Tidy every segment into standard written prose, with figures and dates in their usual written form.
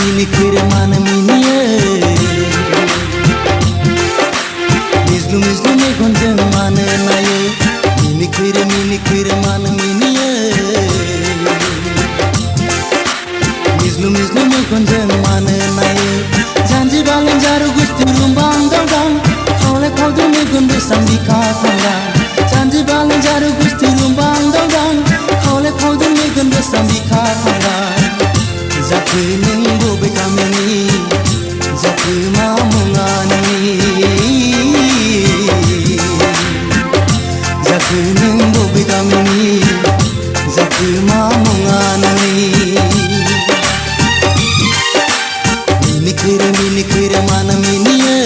Minikir mana minie Mizlu me gonjang mana naye Minikir mana minie Mizlu me gonjang mana naye Janji balang jaru gusti rumbang dang Khole khodu me gonbe sambika thanga Janji balang jaru gusti rumbang dang Khole khodu me gonbe sambika thanga Jaku neng bobe kamini Jaku mamungani Jaku neng bobe kamini Jaku mamungani Minikir mana minie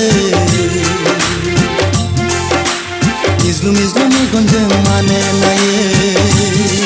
Mizlu me gonjang mana naye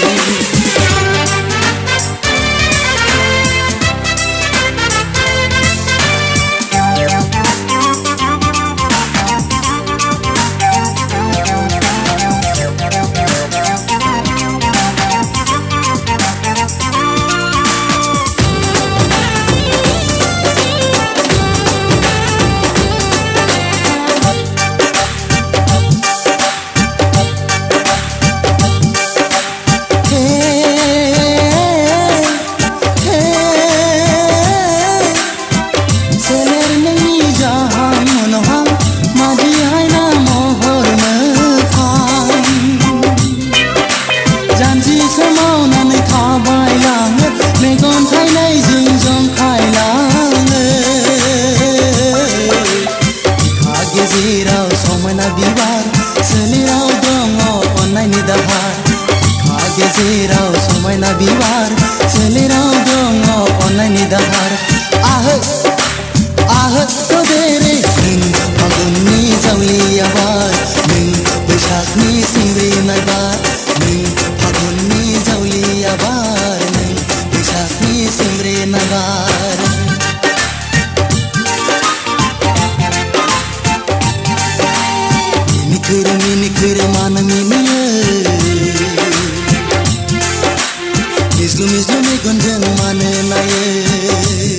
Gezirau somai na biwar selirau dongo online ni dahar to dere ning paguni zawli abar ning bishak ni simri na bar ning paguni zawli abar ning bishak ni simri na bar minikir mana minie Mizlu me gonjang mana naye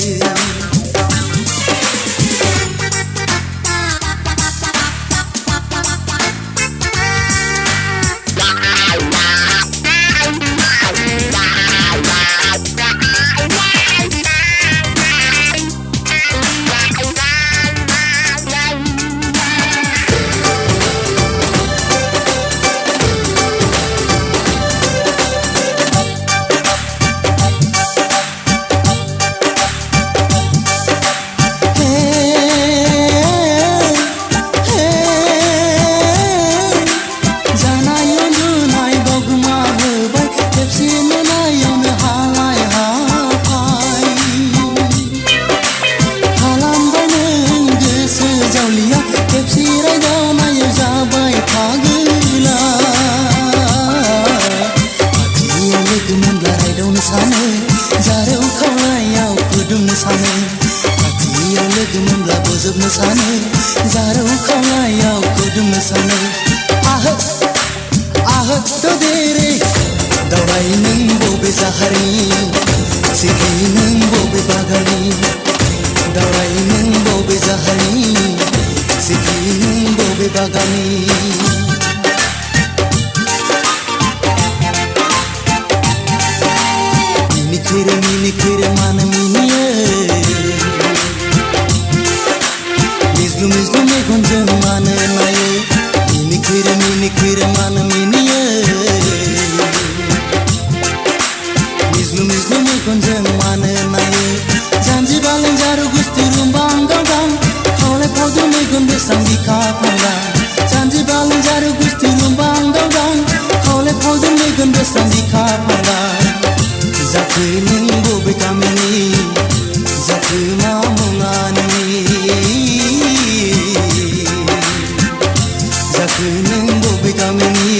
Zaru khalayau kudum sane to dere dawai nang bobe zahari sikhi nang bobe bagani dawai nang bobe zahari sikhi nang bobe bagani minikir mana minie Mizlu me gonjang mana naye Minikir mana minie Mizlu me gonjang mana naye Janji balang jaru gusti rumbang dang Khole khodu me gonbe sambika thanga Janji balang jaru gusti rumbang Megan बेसां बिखा फांगा जाखो नों बबे गामिनि जाखो मा मुङा नोंनि जाखो नों बबे गामिनि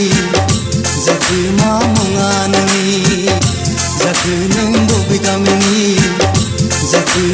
जाखो मा मुङा नोंनि जाखो नों बबे गामिनि जाखो